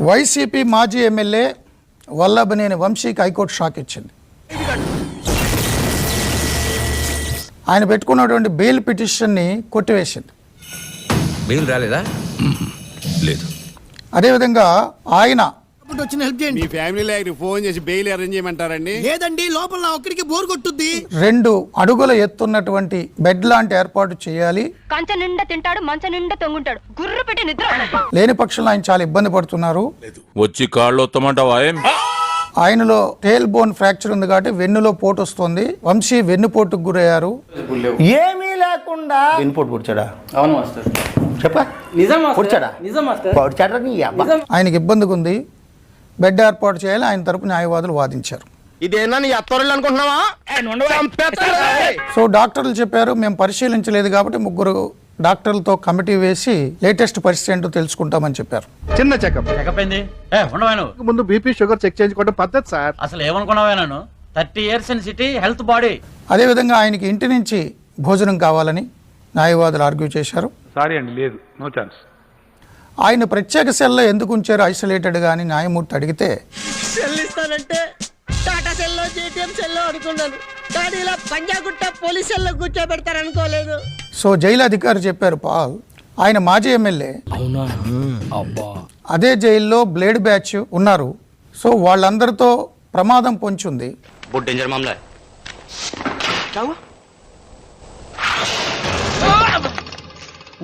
YCP మాజీ MLA Vallabhaneni వంశీకి high court shock ఇచ్చింది. ఆయన పెట్టుకున్నటువంటి బెయిల్ పిటిషన్ని కొట్టివేసింది. బెయిల్ రాలేదా? లేదు. అదేవిధంగా ఆయన వచ్చిన హెల్ప్ చేయండి. మీ ఫ్యామిలీలో ఫోన్ చేసి బెయిల్ అరేంజ్ చేయమంటారండి? లేదండి, లోపల నా ఒక్కడికి బోర్ కొట్టుద్ది. 2 అడుగుల ఎత్తున్నటువంటి బెడ్ లాంటి ఏర్పాటు చేయాలి. కంచ నిండా తింటాడు, మంచ నిండా తొంగుంటాడు, గుర్రు పెట్టి నిద్ర. లేని పక్షంలో ఆయన చాలా ఇబ్బంది పడుతున్నారు. వచ్చి కాళ్ళు వస్తామంటావా? ఆయనలో టేల్ బోన్ ఫ్రాక్చర్ ఉంది కాబట్టి వెన్నులో పోటు వస్తుంది. వంశీ వెన్నుపోటుకు గురయ్యారు. ఏమీ లేకుండా వెన్నుపోటు పొడిచాడా? అవును మాస్టర్. చెప్ప నిజం మాస్టర్. పొడిచాడా? నిజం మాస్టర్. పొడిచాడా నీ అబ్బా? ఆయనకి ఇబ్బందిగా ఉంది. బెడ్ ఏర్పాటు చేయాలి. ఆయన తరపు న్యాయవాదులు వాదించారు. ఇదేనా నీ అత్తరులు అనుకుంటున్నావా? సో డాక్టర్లు చెప్పారు, మేము పరిశీలించలేదు కాబట్టి 3 డాక్టర్లతో కమిటీ వేసి లేటెస్ట్ పరిస్థితి ఏంటో తెలుసుకుంటామని చెప్పారు. చిన్న చెకప్ చెకప్ ఉండవాను. ముందు బీపీ షుగర్ చెక్ చేయించుకోవడం పద్ధతి సార్. అసలు ఏమనుకున్నావా నన్ను? 30 years in city, health body. అదేవిధంగా ఆయనకి ఇంటి నుంచి భోజనం కావాలని న్యాయవాదులు ఆర్గ్యూ చేశారు. సారీ అండి, లేదు, నో ఛాన్స్. ఆయన ప్రత్యేక సెల్లో ఎందుకు ఉంచారు ఐసోలేటెడ్గా అని న్యాయమూర్తి అడిగితే చెల్లిస్తానంటే టాటా సెల్లో, జేటీఎం సెల్లో అనుకున్నాను, కానీ ఇలా పంజాగుట్ట పోలీస్ సెల్లో కూర్చోబెడతారు అనుకోలేదు. సో జైలు అధికారి చెప్పారు పాల్, ఆయన మాజీ ఎమ్మెల్యే, అదే జైల్లో బ్లేడ్ బ్యాచ్ ఉన్నారు. సో వాళ్ళందరితో ప్రమాదం పొంచుంది.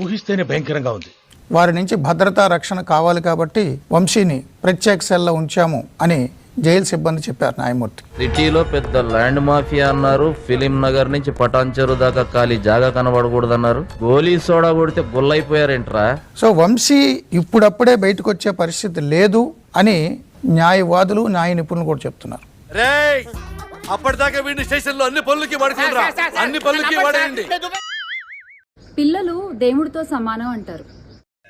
ఊహిస్తేనే భయంకరంగా ఉంది. వారి నుంచి భద్రతా రక్షణ కావాలి కాబట్టి వంశీని ప్రత్యేక సెల్లో ఉంచాము అని జైలు సిబ్బంది చెప్పారు న్యాయమూర్తి. సిటీలో పెద్ద ల్యాండ్ మాఫియా అన్నారు. ఫిలిం నగర్ నుంచి పటాన్చెరు దాకా ఖాళీ జాగా కనబడకూడదన్నారు. గోలీ సోడా కొడితే గుల్లైపోయారేంట్రా? సో వంశీ ఇప్పుడప్పుడే బయటకు వచ్చే పరిస్థితి లేదు అని న్యాయవాదులు, న్యాయ నిపుణులు కూడా చెప్తున్నారు. అప్పటిదాకా వీడిని స్టేషన్ లో అన్ని పనులకి వాడేయండి. పిల్లలు దేవుడితో సమానం అంటారు.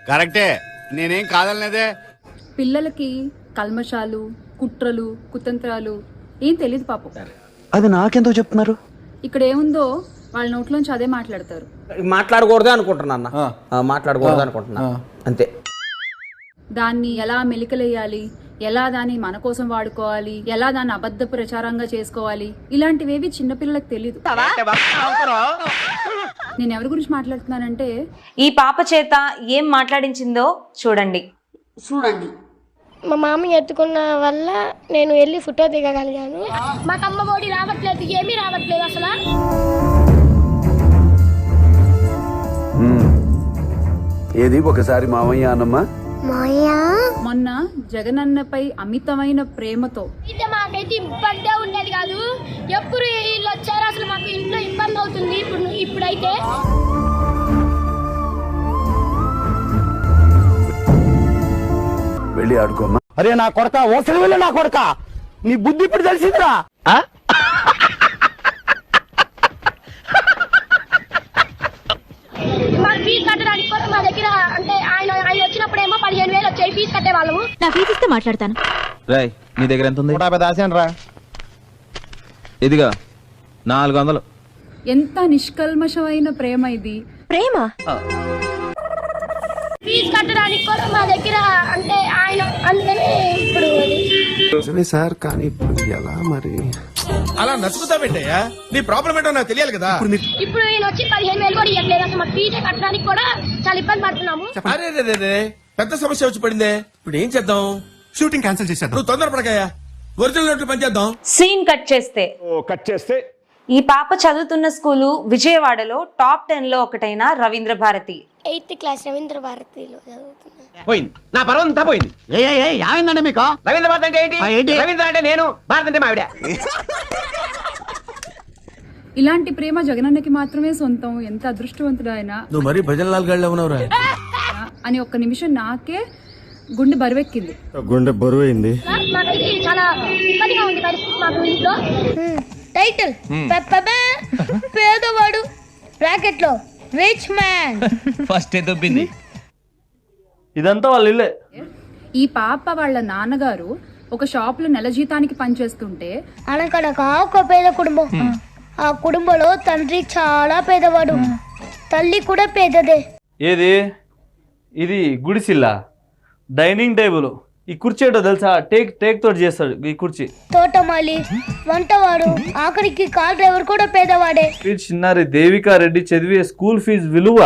కరెక్టే, నేనేం కాదనలేదే. పిల్లలకి కల్మషాలు, కుట్రలు, కుతంత్రాలు ఏం తెలియదు పాపం. అది నాకెంతో చెప్తున్నారు? ఇక్కడ ఏముందో వాళ్ళ నోట్లోంచి అదే మాట్లాడతారు. మాట్లాడకూడదే అనుకుంటున్నా అన్న, మాట్లాడకూడదు అనుకుంటున్నా అంతే. దాన్ని ఎలా మెలికలేయాలి, ఎలా దాన్ని మన కోసం వాడుకోవాలి, ఎలా దాన్ని అబద్ధ ప్రచారంగా చేసుకోవాలి, ఇలాంటివేవి చిన్నపిల్లలకు తెలియదు. నేను ఎవరి గురించి మాట్లాడుతున్నానంటే, ఈ పాప చేత ఏం మాట్లాడించిందో చూడండి. మా మామ ఎత్తుకున్న వల్ల నేను వెళ్ళి ఫోటో దిగగలిగాను. మాకు అమ్మ ఒడి రావట్లేదు, ఏమీ రావట్లేదు అసలు. ఏది ఒకసారి మామయ్య అన్నమ్మా. మొన్న జగనన్నపై అమితమైన ప్రేమతో అయితే మాకైతే ఇబ్బంది ఉండేది కాదు. ఎప్పుడు వీళ్ళు వచ్చారు అసలు మాకు ఇంట్లో ఇబ్బంది అవుతుంది. ఇప్పుడైతే వెళ్ళి ఆడుకోమ్మా. అరే నా కొడక, ఓసలి వెళ్ళి నా కొడక, నీ బుద్ధి ఇప్పుడు తెలిసిందిరా. మాకు ఫీజు కట్టడానికి కూడా మా దగ్గర అంటే ఆయన వచ్చినప్పుడేమో 15,000 వచ్చాయి, ఫీజు కట్టేవాళ్ళము. నా ఫీజు ఇస్తే మాట్లాడతాను. రాయ్, నీ దగ్గర ఎంత ఉంది? 150 దాసాను రా. ఇదిగా 400. ఎంత నిష్కల్మషమైన ప్రేమ ఇది. ప్రేమ ఫీజు కట్టడానికి కూడా మా దగ్గర అంటే ఆయన అందుకని ఇప్పుడు సార్, కానీ ఇప్పుడు ఎలా మరి? అలా నచ్చుతా పెట్టాయా? నీ ప్రాబ్లం ఏంటో నాకు తెలియాలి కదా. ఇప్పుడు ఈయన వచ్చి 15,000 కూడా ఇవ్వట్లేదు. అసలు మాకు ఫీజు కట్టడానికి కూడా చాలా ఇబ్బంది పడుతున్నాము. అరే పెద్ద సమస్య వచ్చి పడిందే. ఇప్పుడు ఏం చేద్దాం? షూటింగ్ క్యాన్సిల్ చేసేద్దాం. నువ్వు తొందరపడకాయా, ఒరిజినల్ నోట్లు పనిచేద్దాం. సీన్ కట్ చేస్తే ఈ పాప చదువుతున్న స్కూలు విజయవాడలో టాప్ 10 లో ఒకటైన రవీంద్ర భారతి. 8th క్లాస్ రవీంద్ర భారతిలో చదువుతున్నా. పోయింది నా పర్వం అంతా పోయింది. ఏమైందండి మీకు? రవీంద్ర భారతి అంటే ఏంటి? రవీంద్ర అంటే నేను, భారత్ అంటే మావిడ. ఇలాంటి ప్రేమ జగనన్నకి మాత్రమే సొంతం. ఎంత అదృష్టవంతుడు ఆయన నువ్వు మరి భజనలాల్ గళ్ళ ఉన్నావురా అని ఒక్క నిమిషం నాకే గుండె బరువెక్కింది. బరువైంది. మాకైతే చాలా ఇబ్బందిగా ఉంది పరిస్థితి మాకు ఇంట్లో. టైటిల్ పేదవాడు, బ్రాకెట్ లో రిచ్ మ్యాన్. ఫస్ట్ దొబ్బింది. ఇదంతా వాళ్ళ ఇల్లే. ఈ పాప వాళ్ళ నాన్నగారు ఒక షాప్ లో నెల జీతానికి పనిచేస్తుంటే అనకనక ఒక పేద కుటుంబం. ఆ కుటుంబంలో తండ్రి చాలా పేదవాడు, తల్లి కూడా పేదదే. ఏది ఇది? గుడిసిల్లా, డైనింగ్ టేబుల్, ఈ కుర్చీ ఏంటో తెలుసా? టేక్ తోటి చేస్తాడు ఈ కుర్చీ. తోటమాలి, వంటవాడు, ఆఖరికి కార్ డ్రైవర్ కూడా పేదవాడే. చిన్నారి దేవికా రెడ్డి చదివే స్కూల్ ఫీజు విలువ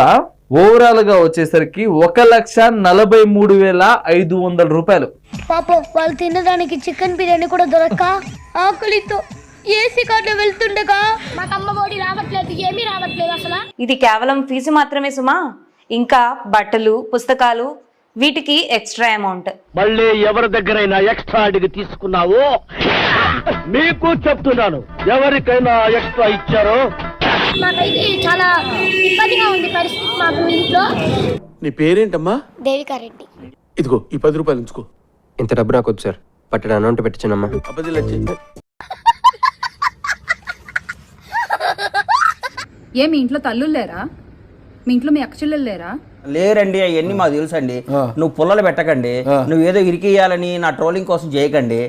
ఓవరాల్ గా వచ్చేసరికి 1,43,500 రూపాయలు. పాపం వాళ్ళు తినడానికి చికెన్ బిర్యానీ కూడా దొరక్క ఆకలితో ఏసీ కార్లో వెళ్తుండగా మాకు అమ్మ ఒడి రావట్లేదు, ఏమీ రావట్లేదు అసలు. ఇది కేవలం ఫీజు మాత్రమే సుమా. ఇంకా బట్టలు, పుస్తకాలు, వీటికి ఎక్స్ట్రా అమౌంట్. మళ్ళీ ఎవరి దగ్గరైనా ఎక్స్ట్రా అడిగి తీసుకున్నావో మీకు చెప్తున్నాను, ఎవరికైనా ఎక్స్ట్రా ఇచ్చారో. మాకైతే చాలా ఇబ్బందిగా ఉంది పరిస్థితి మాకు ఇంట్లో. నీ పేరేంటమ్మా? దేవికారెడ్డి. ఇదిగో ఈ 10 రూపాయలు ఉంచుకో. ఇంత డబ్బు నాకు వద్దు సార్, పట్టణ అమౌంట్ పెట్టించానమ్మా. ఏ మీ ఇంట్లో తల్లులు లేరా? మీ ఇంట్లో మీ అక్కచెల్లెలు లేరా? లేరండి, అవన్నీ మాకు తెలుసు అండి. నువ్వు పుల్లలు పెట్టకండి, నువ్వు ఏదో ఇరికియాలని నా ట్రోలింగ్ కోసం చేయకండి.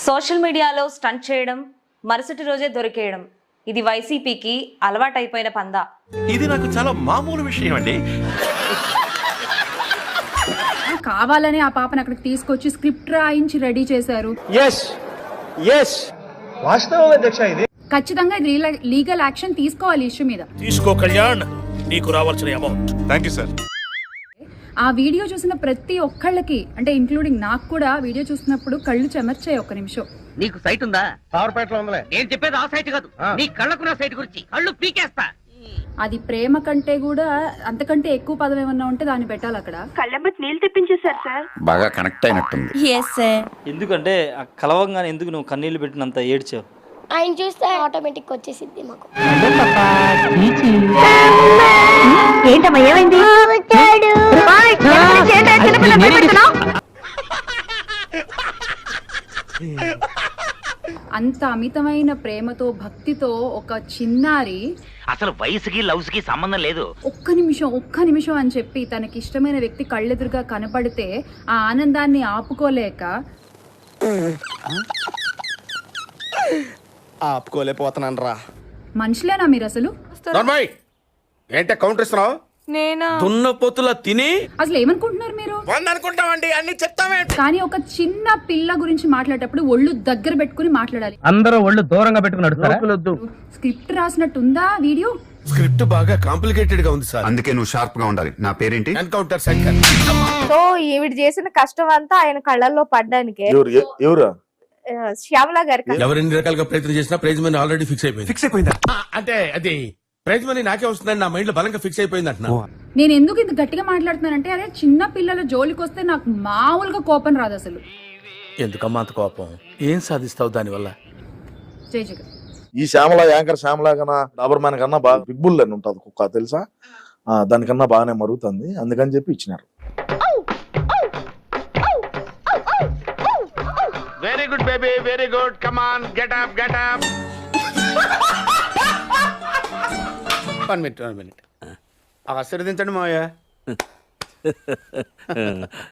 సోషల్ మీడియాలో స్టంట్ చేయడం, మరుసటి రోజే దొరికేయడం, ఇది వైసీపీకి అలవాటైపోయిన పందా. ఇది నాకు చాలా మామూలు విషయం అండి. కావాలని ఆ పాపను అక్కడికి తీసుకొచ్చి స్క్రిప్ట్ రాయించి రెడీ చేశారు. ఖచ్చితంగా లీగల్ యాక్షన్ తీసుకోవాలి ఇష్యూ మీద. తీసుకో కళ్యాణ్, నీకు రావాల్సిన అమౌంట్. Thank you sir. ఆ వీడియో చూసిన ప్రతి ఒక్కళ్ళకి, అంటే ఇంక్లూడింగ్ నాకు కూడా, వీడియో చూసినప్పుడు కళ్ళు చెమర్చాయి. ఒక్క నిమిషం. నీకు సైట్ ఉందా? పవర్పేటలో ఉందిలే. నేను చెప్పేది ఆ సైట్ కాదు, నీ కళ్ళకున్న సైట్ గురించి. కళ్ళు పీకేస్తా. అది ప్రేమ కంటే కూడా అంతకంటే ఎక్కువ పదం ఏమన్నా ఉంటే దాన్ని పెట్టాలి అక్కడ. కళ్ళెంబటి నీళ్ళు తెప్పించేశారు సార్. బాగా కనెక్ట్ అయినట్టుంది. ఎందుకంటే ఆ కలవంగానే ఎందుకు నువ్వు కన్నీళ్లు పెట్టినంత ఏడ్చావు? ఆయన చూస్తే ఆటోమేటిక్ వచ్చేసిద్ది మాకు. అంత అమితమైన ప్రేమతో, భక్తితో ఒక చిన్నారి, అసలు వయసుకి లవ్స్ కి సంబంధం లేదు, ఒక్క నిమిషం అని చెప్పి తనకి ఇష్టమైన వ్యక్తి కళ్ళెదురుగా కనపడితే ఆ ఆనందాన్ని ఆపుకోలేక ఆపుకోలేకపోతున్నాను రా. మనుషులేనా మీరు అసలు? ఏంటే కౌంటర్ ఇస్తున్నావు? దున్నపోతులా తిని అసలు ఏమనుకుంటున్నారు మీరు? అనుకుంటామండి, అన్ని చెప్తామే. కానీ ఒక చిన్న పిల్ల గురించి మాట్లాడేటప్పుడు ఒళ్ళు దగ్గర పెట్టుకుని మాట్లాడాలి. అందరూ ఒళ్ళు దూరంగా పెట్టుకున్నాడు. స్క్రిప్ట్ రాసినట్టుందా వీడియో? స్క్రిప్ట్ బాగా కాంప్లికేటెడ్ గా ఉంది సార్. అందుకే నువ్వు షార్ప్ గా ఉండాలి. నా పేరేంటి? ఎన్కౌంటర్ శంకర్. సో ఈవిడ చేసిన కష్టం అంతా ఆయన కళ్ళల్లో పడ్డానికే. ఎవరు? శ్యామల గారి ఎవరెన్ని రకాలుగా ప్రయత్నం చేసినా ప్రైజ్ మనీ ఆల్రెడీ ఫిక్స్ అయిపోయిందా? అంటే అది ప్రైజ్ మనీ నాకే వస్తుందని నా మైండ్ లో బలంగా ఫిక్స్ అయిపోయింది అంటున్నా. నేను ఎందుకు ఇంత గట్టిగా మాట్లాడుతున్నానంటే, అదే చిన్న పిల్లల జోలికి వస్తే నాకు మామూలుగా కోపం రాదు అసలు. ఎందుకమ్మా అంత కోపం? ఏం సాధిస్తావు దానివల్ల? జై జగన్. ఈ శ్యామల యాంకర్ శ్యామల కన్నా డాబర్ మ్యాన్ కన్నా బాగా బిగ్ బుల్ అని ఉంటుంది కుక్క, తెలుసా? దానికన్నా బాగానే మరుగుతుంది, అందుకని చెప్పి ఇచ్చినారు. Very good baby, very good. Come on, get up, get up. 1 minute. ఆశీర్వదించండి మావయ్య.